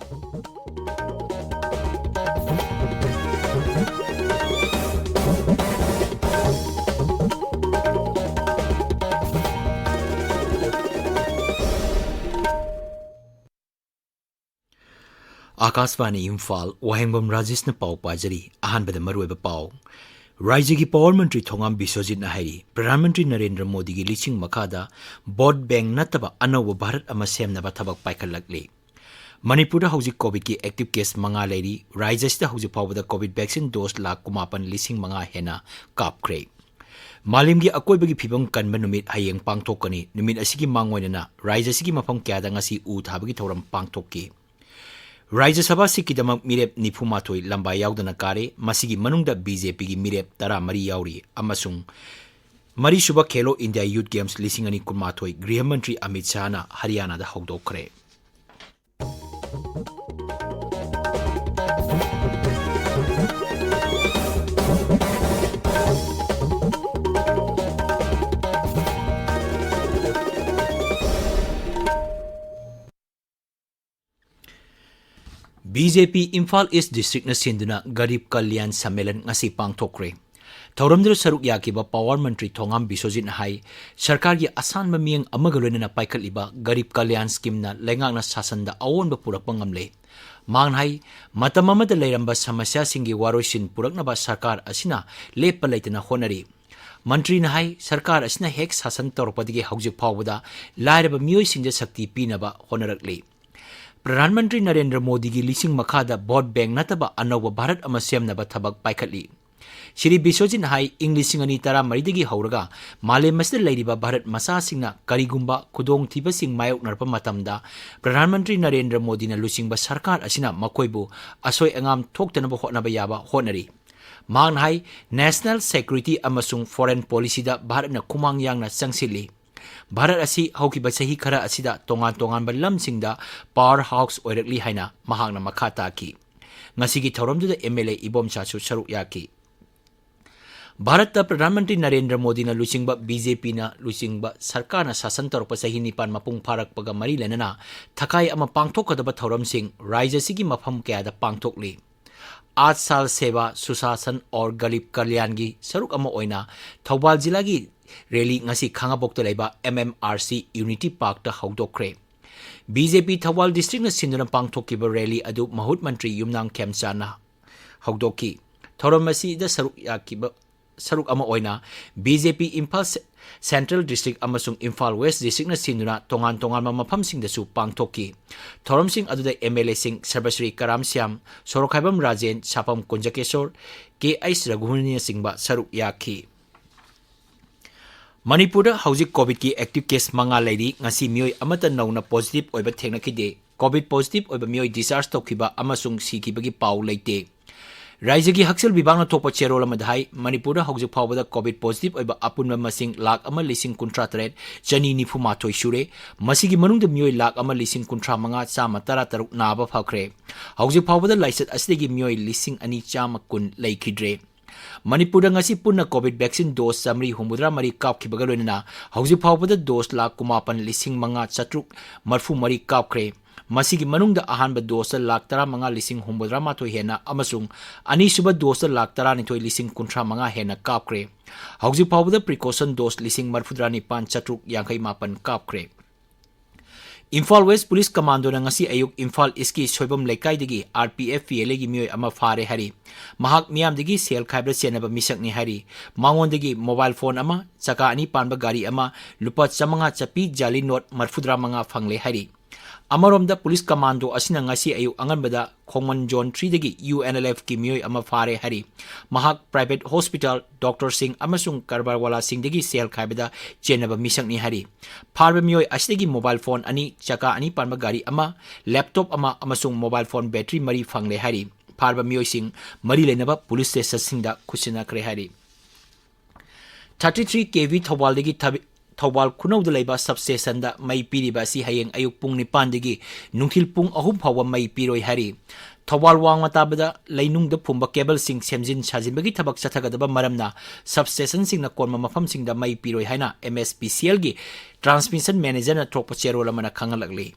आकाशवाणी इम्फाल वाहेंगबम राजेश ने पाव पाजरी अहानबद मरुएब पाव राज्य की पावर मंत्री थोंगाम बिस्वजित नाहरी प्रधानमंत्री नरेंद्र मोदी की लिचिंग मखादा बोट बैंक नतब अनौब भारत अमा सेमनब थबक पाइखलकली मणिपुर हौजिक कोविड की एक्टिव केस मंगा लेरी राज्य हौजिक फावद कोविड वैक्सीन डोज लाख कुमापन लिसिंग मंगा हेना कापख्रे मालिम की अकोइब की फिबम कनब नुमित हयेंग पांगथोकनी नुमित असिगी मांगोइनना राज्य असिगी मफम क्यादा ngasi उ थाबगी थौरम पांगथोकी राज्य सभा सिक्किदमक मिरेप निफुमाथोई लंबा याउदना कारे मसिगी मनुंगदा बीजेपी की मिरेप तरा मरी याउरी अमसुंग मरी सुबह खेलो इंडिया यूथ गेम्स लिसिंग अनि कुमाथोई गृह मंत्री अमित शाह हरियाणा दा हौदोखरे बीजेपी इम्फाल ईस्ट डिस्ट्रिक्ट सिंधुना गरीब कल्याण सम्मेलन ngasi पांगथोखरे थौरमदर सरुक याकिबा पावर मंत्री थोंगाम बिस्वजित हाई सरकार की आसान मियंग अमगलोइना पाइखलिबा गरीब कल्याण स्कीम ना लेंगांगना शासन दा अवोनब पुरकपा ngamle मांग हाई मतम अमद लेरंबा समस्या सिंगी वारोइसिन पुरकनबा सरकार असिना लेप लेतना होनरी मंत्री हाई सरकार असिना हेक शासन तौरपदगी हौजिक फावदा लायरब मियोइ सिंजे शक्ति पीनबा होनरकली प्रधानमंत्री नरेंद्र मोदी की लिसिंग मखादा बोट बैंक नतब अनौब भारत अमा सेमनब थबक पाइखली श्री बिस्वजित हाई इंग लिसिंग अनि तरा मरीदगी हौरगा मालेम मसिद लैरिबा भारत मसासिंगना करिगुंबा खुदोंग थिबसिंग मायोकनरप मतमदा प्रधानमंत्री नरेंद्र मोदी ना लुसिंगबा सरकार असिना मकोइबु असोय अंगाम थोक्तनब होनबा याबा होनरी मांग हाई नेशनल सिक्योरिटी अमसुंग फॉरेन पॉलिसी दा भारत ना कुमांग यांगना चंगसिली भारत असी हौकिबा चही खरा असिदा तोंगान तोंगान लमसिंगदा पावर हाउस ओइरकली हाइना महांगना मखा ताकी ngasi थौरमदुदा एमएलए इबोमचासु सरुक याकी भारत प्रधानमंत्री नरेंद्र मोदी ना लुचिंगबा बीजेपी ना लुचिंगबा सरकार ना शासन तौरप चही निपान मपुंग फारकपगा मरी लेनना थकाई अमा पांगथोकदबा थौरमसिंग राज्य सिगी मफम कयादा पांगथोकली 8 साल सेवा सुशासन और गरीब कल्याण की सरुक अमा ओइना थौबाल जिला की रैली ngasi खांगाबोक्ता लेबा MMRC यूनिटी पार्क ता हौदोखरे बीजेपी थौबाल डिस्ट्रिक्ट ना सिंधुना पांगथोकिबा रैली अदु महुत मंत्री युमनांग खेमचाना हौदोकी थौरमसी दा सरुक याकिबा सरुक अमा ओइना बीजेपी इम्फाल सेंट्रल डिस्ट्रिक्ट अमसुंग इम्फाल वेस्ट डिस्ट्रिक्ट ना सिंधुना तोंगान तोंगान मफम सिंगदसु पांगथोकी थौरम सिंग अदुदा एमएलए सिंग सर्वश्री कराम श्याम सोरखाइबम राजेन सापम कुंजकेश्वर KS रघुवंशी सिंगबा सरुक याकी मणिपुर हौजिक कोविड की एक्टिव केस मंगा लेरी ngasi मियोय अमत नौना पॉजिटिव ओइबा थेंगनखिदे कोविड पॉजिटिव ओइबा मियोय डिस्चार्ज तौखिबा अमसुंग सिखिबगी पाउ लेते राज्य की हक्सल विभाग थोप चेरोल अमदाई मणिपुर हौजिक फावदा कोविड पॉजिटिव ओइबा अपुनबा मसिंग लाख अमा लिसिंग कुंट्रा तरेट चनी निफु माथोय सुरे मसिगी मनुंग मियोय लाख अमा लिसिंग कुंट्रा मंगा चामा तरा तरुक नाबा फाखरे हौजिक फावदा लाइसेट असिदगी मियोय लिसिंग अनि चामा कुन लेखिद्रे मणिपुर ngasi पुन्ना कोविड वैक्सीन डोज समरी हुमुद्रा मरी कापखिबगा लोइना हौजिक फावदा डोज लाख कुमापन लिसिंग मंगा चत्रुक मरफु मरी कापख्रे मसिगी मनुंग अहानब डोज लाख तरा मंगा लिसिंग हुमुद्रा माथोय हेना अमसुंग अनीसुब डोज लाख तरा निथोय लिसिंग कुंट्रा मंगा हेना कापख्रे हौजिक फावदा प्रिकॉशन डोज लिसिंग मरफुद्रा निपान चत्रुक यांखै मापन कापख्रे Imphal west police commando ngasi अयुक इम्फाल इसकी सोइबम लेकाइदगी RPF PLA की मियोय अमा फारे हरी महाक मियामदगी सेल खाइब्र सेनब मिसकनी हरी मांगोंदगी मोबाइल फोन अमा चका अनि पानबा गाड़ी अमा लुपा चमंगा चपी जाली नोट मरफुद्रा मंगा फंगले हरी अमरोमदा पुलिस कमांडो असिना ngasi अयुक अंगनबदा खोंगमन जोन 3 दगी UNLF की मियोय अमा फारे हरी महाक प्राइवेट हॉस्पिटल डॉक्टर सिंह अमसुंग करबारवाला सिंह दगी सेल खाइबदा चेनब मिसकनी हरी फारब मियोय असिदगी मोबाइल फोन अनि चका अनि पानबा गाड़ी अमा लैपटॉप अमा अमसुंग मोबाइल फोन बैटरी मरी फंगले हरी फारब मियोय सिंह मरी लेनबा पुलिस स्टेशन सिंगदा खुसिना करे हरी 33 kV थौबाल दगी थौबाल खुनौद लेबा सबस्टेशन दा मई पीरिबा सी हयेंग अयुक पुंग निपान दगी नुंथिल पुंग अहुम फाव मई पीरोय हरी थौबाल वांग ताबदा लैनुंग द फुंबा केबल सिंग सेमजिन साजिनबगी थबक चथगदबा मरमना सबस्टेशन सिंग न कोरमा मफम सिंग दा मई पीरोय हाइना MSPCL गी ट्रांसमिशन मैनेजर न थोप चेरोल मना खंगलगली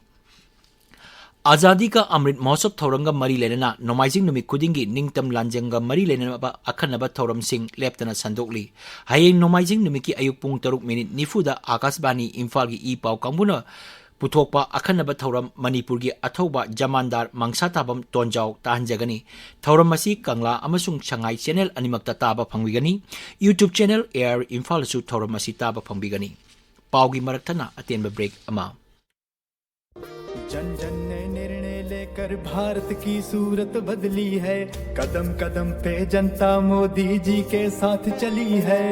आजादी का अमृत महोत्सव थौरंगा मरी लेना नोमाइजिंग नुमित खुदिंगी निंगतम लांजंगा मरी लेना अखनबा थौरम सिंह लेप्तना संदोकली हयेंग नोमाइजिंग नुमित की अयुक पुंग 3:40 आकाशवाणी इम्फाल की ई पाउ कांगबुना पुथोकपा अखनबा थौरम मणिपुर की अथौबा जमानदार मंगसा ताबम तोंजाव ताहंजगनी थौरम असी कंगला अमसुंग शंगाई चैनल अनिमक्ता ताबा फंगबिगनी यूट्यूब चैनल एयर इम्फाल सु थौरम असी ताबा फंगबिगनी पाउगी मरक्तना अतेंबा ब्रेक अमा जन जन ने निर्णय लेकर भारत की सूरत बदली है, कदम कदम पे जनता मोदी जी के साथ चली है।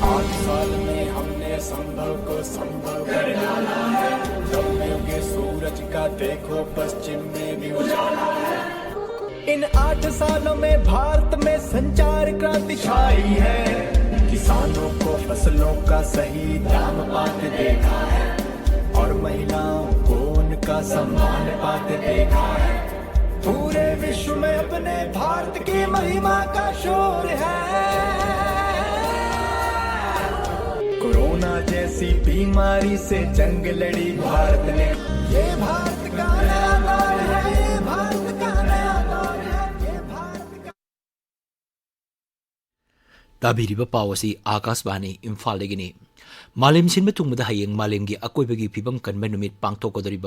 8 साल में हमने संभव को संभव कर डाला है, दबे उगे सूरज का देखो पश्चिम में भी उजाला है। इन 8 सालों में भारत में संचार क्रांति छाई है, किसानों को फसलों का सही दाम पाते देखा है और महिलाओं को उनका सम्मान पाते देखा है। पूरे विश्व में अपने भारत की महिमा का शोर है। कोरोना जैसी बीमारी से जंग लड़ी भारत ने, ये भारत का नया दौर है, ये भारत का नया दौर है, ये भारत का। ताबीरिबा पावसी आकाशवाणी इम्फाल लेगिनी मालेम सिन मतुंगदा हयेंग मालेम की अकोइबगी फिबम कनबा नुमित पांगथोकदरी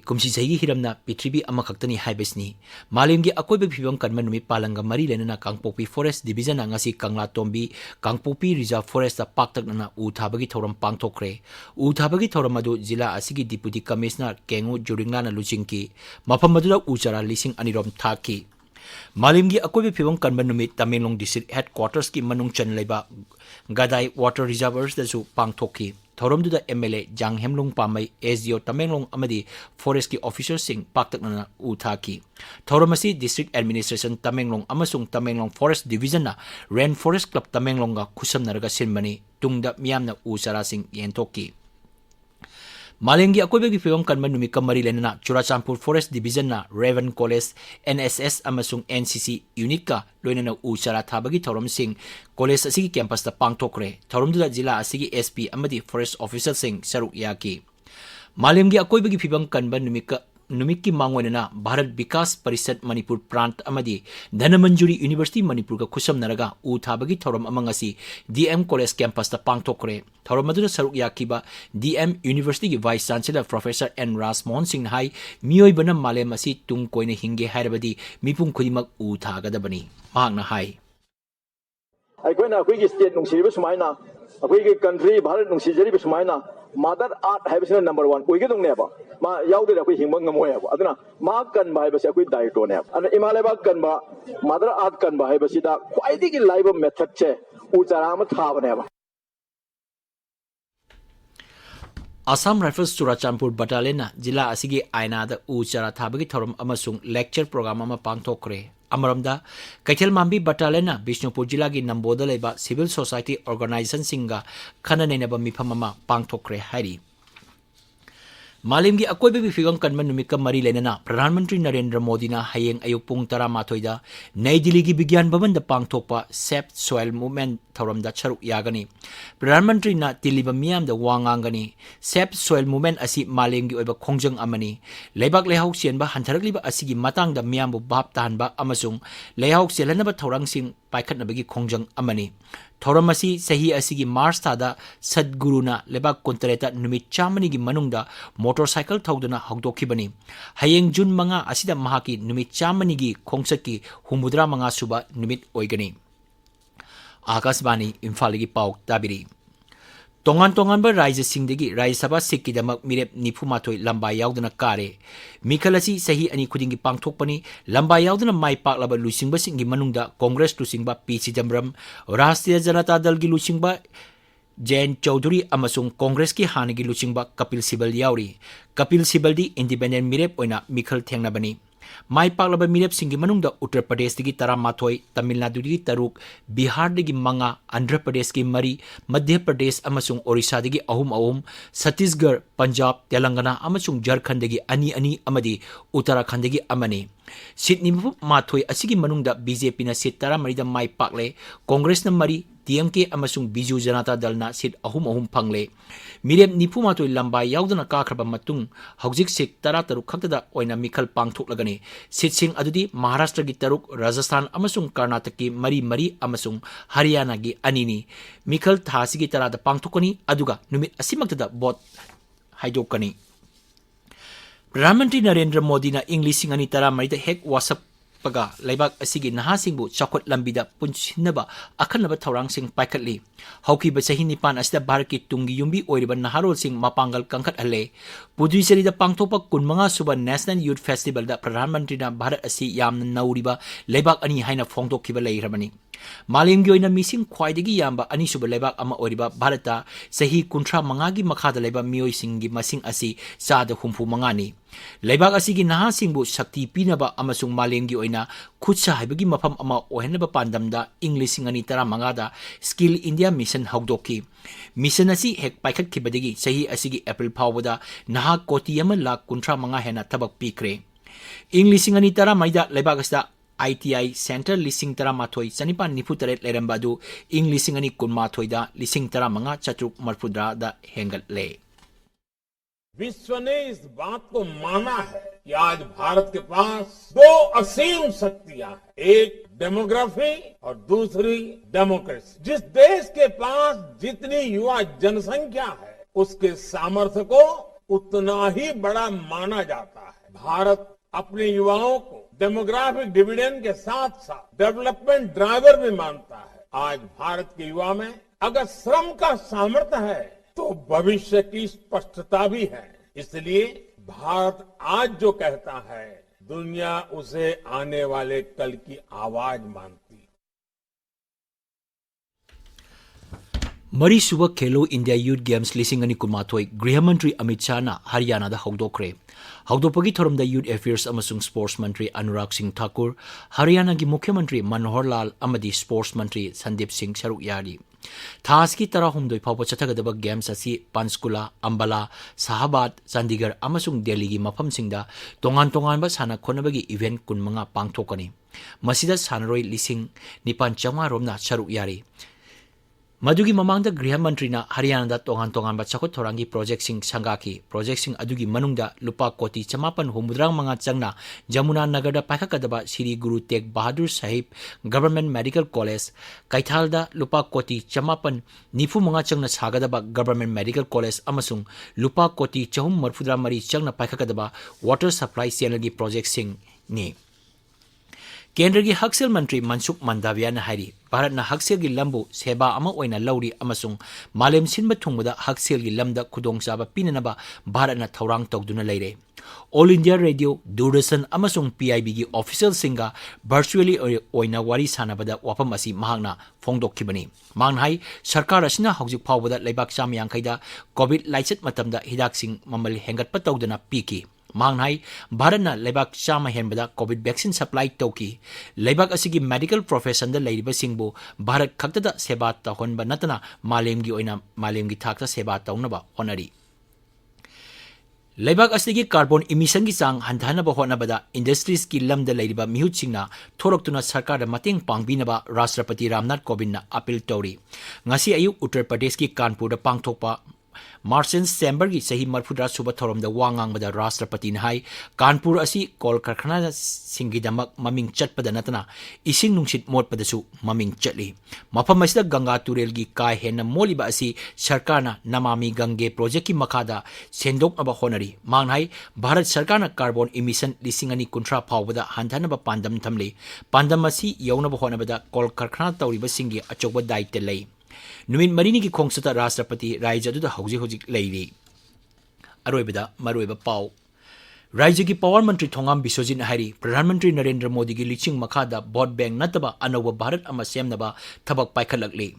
कुमसी सही हिरमना पृथ्वी अमखक्तनी हाइबसनी मालेम की अकोइबगी फिबम कनबा नुमित पालंगा मरी लेना कांगपोपी फॉरेस्ट डिवीजन अंगासी कंगला तोंबी कांगपोपी रिजर्व फॉरेस्ट पाक्तकना उ थाबगी थौरम पांगथोकरे उ थाबगी थौरम अदु जिला असिगी डिप्यूटी कमिश्नर केंगु जुरिंगलाना लुचिंकी मफम अदुदा उ चारा 2,000 थाकी मालिम की अकोइबे फिबम कनबा नुमित तमेंगलोंग डिस्ट्रिक्ट हेडक्वार्टर्स की मनुंग चन लेबा गदाई वाटर रिजर्वर्स दसु पांगथोकी थौरमदुदा एमएलए जांगहेमलुंग पामई एसडीओ तमेंगलोंग अमदी फॉरेस्ट की ऑफिसर्स सिंह पाक्तकना उ थाकी थौरमसी डिस्ट्रिक्ट एडमिनिस्ट्रेशन तमेंगलोंग अमसुंग तमेंगलोंग फॉरेस्ट डिवीजन ना रेन फॉरेस्ट क्लब तमेंगलोंग खुसमनरगा सिनबनी तुंगदा मियामना उ चारा सिंह येंथोकी मालेम की अकोइबे की फिबम कनबा नुमित का मरी लेना चुराचांदपुर फॉरेस्ट डिवीजन ना रेवन कॉलेज एनएसएस अमसुंग एनसीसी यूनिट का लोइनना उ चारा थाबगी थौरम सिंह कॉलेज असिगी कैंपस ता पांगथोकरे थौरमदुदा जिला असिगी एसपी अमदी फॉरेस्ट ऑफिसर सिंह सरुक याकी मालेम की अकोइबे की फिबम कनबा नुमित की मांगोनना भारत विकास परिषद मणिपुर प्रांत अमदी धनमंजुरी यूनिवर्सिटी मणिपुर का खुसम नरगा उ थाबगी थौरम अमंगसी डीएम कॉलेज कैंपस ता पांगथोकरे थौरम अदुदा सरुक याकीबा डीएम यूनिवर्सिटी की vice chancellor professor N Rajmohan Singh हाई मियोइबना मालेम असी तुंग कोइने हिंगे हाइरबदी मिपुंग खुदिमक उ थागदबनी मांगना हाई अखोइना अखोइगी स्टेट नुंसिरिबा सुमाइना अखोइगी कंट्री भारत नुंसिजरिबा सुमाइना मदर आर्ट है नंबर 1 ओइगदोंनेबा मा याउदे अखोइ हिंबा ngमोयबा अदना मा कनबा है अखोइ दायित्वने अन इमालेबा कनबा मदर आर्ट कनबा है बसिदा ख्वाइदिगी लाइव मेथड छे उचारा म थाबनेबा असम राइफल्स चुराचांदपुर बटालियन जिला असिगी आयनाद उ चारा थाबगी थौरम अमसुंग लेक्चर प्रोग्राम अमा पांगथोकरे अमरमदा कैथल मांबी बटालियन बिष्णुपुर जिला की नंबोदा लेबा सिविल सोसाइटी ऑर्गेनाइजेशन सिंगा खननैनबा मिफम अमा पांगथोकरे हाइरी मालेम की अकोइबे की फिगम कनबा नुमित का मरी लेना प्रधानमंत्री नरेंद्र मोदी ना हयेंग अयुक पुंग 11 नई दिल्ली की विज्ञान भवन दा पांगथोकपा सेफ सोइल मूवमेंट थौरम दा छरुक यागनी प्रधानमंत्री ना तिलिबा मियाम दा वांगांगनी सेफ सोइल मूवमेंट असी मालेम की ओइबा खोंजंग अमनी लेबाक लेहाउक सेनबा हंथरकलिबा असिगी मतंग दा मियाम बु भाप ताहनबा अमसुंग लेहाउक सेलनबा थौरंग सिंह पाइखतनबगी खोंजंग अमनी थौरम असी सही असिगी मार्च थादा सद्गुरुना लेबाक कुंतरेता नुमित चामनी की मनुंगदा मोटरसाइकिल थौदना हौदोखिबनी हयेंग जून 5 असिदा महाकी नुमित चामनी की खोंसकी 65 सुबा नुमित ओइगनी आकाशवाणी इम्फाल की पाउ ताबिरी तोंगान तोंगान राज्य सिंहदगी राज्य सभा सीट की दमक मिरेप 94 लंबा याउदना कारे मिखल असी सही अनि खुदिंगी पांगथोकपनी लंबा याउदना माई पाकलाबा लुसिंगबा सिंगी मनुंगदा कांग्रेस लुसिंगबा पी चिदंबरम राष्ट्रीय जनता दल की लुसिंगबा जैन चौधरी अमसुंग कांग्रेस की हानगी लुचिंगबा कपिल सिबल याउरी कपिल सिबल दी इंडिपेंडेंट मिरेप ओइना मिखल थेंगनाबनी माई पाकलाबा मिरेप सिंगी मनुंगदा उत्तर प्रदेश की 13 तमिलनाडु की 3 बिहार की 5 आंध्र प्रदेश की 4 मध्य प्रदेश अमसुंग ओडिशा की 3 छत्तीसगढ़ पंजाब तेलंगाना अमसुंग झारखंड की 2 अमदी उत्तराखंड की 1 सीट 94 असिगी मनुंगदा बीजेपी ना सीट 13 माई पाकले कांग्रेस ना 4 DMK amasung Biju Janata Dalna sit ahum pangle mirem nipumatoi lambai yaudana kakraba matung haujik sik tara taruk khaktada oina mikhal pangthoklagani sit sing adudi Maharashtra gi taruk Rajasthan amasung Karnataka ki mari amasung Haryana gi anini mikhal thasi gi tara da pangthokani aduga numit asimaktada bot haidokani Pradhan Narendra Modi na English sing ani tara marida hek WhatsApp paga laibak asigi nahasingbu chakot lambida punsinaba akhanaba thaurang sing paikhatli hauki ba sahi nipan asida Bharat ki tungi yumbi oiriba naharol sing mapangal kangkhat hale Puducherry da pangthopa 15 suba National Youth Festival da Pradhan Mantri na Bharat asi yamna nauriba laibak ani haina phongdokkiba leirabani Malemgi oina mising khwaidagi yamba ani suba laibak ama oiriba Bharata sahi 35 gi makhada laiba mioi singi masing asi sada 35 ni laibak asigi nahasingbu shakti pinaba amasung malemgi oina khutsa haibagi mafam ama ohenaba pandamda English singani 15 da Skill India Mission haudoki mission asi hek paikhat khibadagi sahi asigi April phawada naha koti ama lakh 35 hena thabak pikre English singani 15 da laibak asda ITI Center lising tara mathoi chanipan nifu taret lerambadu English singani 15 da lising tara manga chatruk marfudra da hengal le विश्व ने इस बात को माना है कि आज भारत के पास दो असीम शक्तियां हैं एक डेमोग्राफी और दूसरी डेमोक्रेसी जिस देश के पास जितनी युवा जनसंख्या है उसके सामर्थ्य को उतना ही बड़ा माना जाता है भारत अपने युवाओं को डेमोग्राफिक डिविडेंड के साथ साथ डेवलपमेंट ड्राइवर भी मानता है आज भारत के युवा में अगर श्रम का सामर्थ्य है तो भविष्य की स्पष्टता भी है इसलिए भारत आज जो कहता है दुनिया उसे आने वाले कल की आवाज मानती है Mari suba Khelo India Youth Games lising ani kumathoi Griha Mantri Amit Shah na Haryana da hogdokre hogdopagi thoramda Youth Affairs amasung Sports Mantri Anurag Singh Thakur Haryana gi Mukhya Mantri Manohar Lal amadi Sports Mantri Sandeep Singh Saruk yari Thas ki tara humdoi phawba chathagadaba games asi Panchkula Ambala Sahabad Chandigarh amasung Delhi gi mafam singda tongan ba sana khonabagi event 15 pangthokani masida sanaroi lising 9,500 romna saruk yari Madugi mamangda Griha Mantri na Haryana da tongan ba chakot thorangi project sing sangaki project sing adugi manungda lupa koti 550 manga changna Jamuna Nagar da pakhakadaba Sri Guru Tegh Bahadur Sahib Government Medical College Kaithal da lupa koti 590 manga changna sagadaba Government Medical College amasung lupa koti 343 changna pakhakadaba water supply channel gi project sing ni Kendra gi Haksel Mantri Mansukh Mandaviya na hari Bharat na Haksel gi lambu seba ama oina lauri amasung malem sinba thungbuda Haksel gi lamda khudong chaba pinanaba Bharat na thaurang tawduna leire All India Radio Doordarshan amasung PIB gi official singa virtually oina wari sanabada wapam asi mahangna phongdokkibani manghai sarkar asina hojik phawbada leibak cham yangkai da covid laichet matamda hidak sing mamal hengat patawdana piki Manghai Bharat na leibak chama henbada COVID vaccine supply toki leibak asigi medical profession da leiriba singbu Bharat khaktada seba tahonba natana malemgi oina malemgi thakta seba tawnaba honari leibak asigi carbon emission gi chang handhanaba honabada industries ki lamda leiriba mihut singna thoroktuna sarkar da mateng pangbinaba Rashtrapati Ramnath Kovind na appeal tori ngasi ayu Uttar Pradesh ki Kanpur da pangthokpa Merchants Chamber gi sahi marfudra suba thorom da wangang bada Rashtrapati na hai Kanpur asi kol karkhana singi damak maming chatpada natana ising nungsit mot padasu maming chatli mafam asida Ganga Turel gi kai hena moliba asi sarkar na Namami Gange project ki makhada sendok aba honari manghai Bharat sarkar na carbon emission lising ani kuntra phawbada handhana ba pandam thamle pandam asi yauna ba honabada kol karkhana tawriba singi achokba daite lei Numin Marini ki Kongsata Rashtrapati Raija da hojik leiri Aroibada Maroiba Pau Raija ki Power Mantri Thongam Biswajit Hari Pradhan Mantri Narendra Modi ki liching makhada Vote Bank nataba Anawa Bharat ama semnaba thabak paikhalakli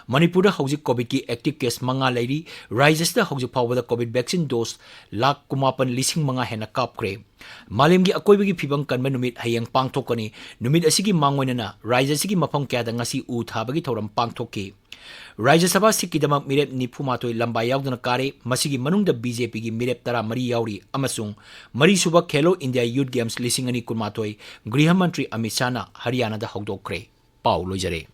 Manipur hojik Covid ki active case manga leiri Raija da hojik phawbada Covid vaccine dose lakh 9,000 hena kapkre Malemgi akoibagi phibam kanba numit hayang pangthokani numit asigi mangoinana Raija sigi mafam kya da ngasi u thabagi thoram pangthokki Rajya Sabha Sikkidamak Mirep Nipumatoi Lambai Yaudana Kare Masigi Manungda BJP gi Mirep Tara Mari Yauri Amasung Mari Suba Khelo India Youth Games lising ani kunmatoi Griha Mantri Amit Shah na Haryana da hogdokre Pau lojare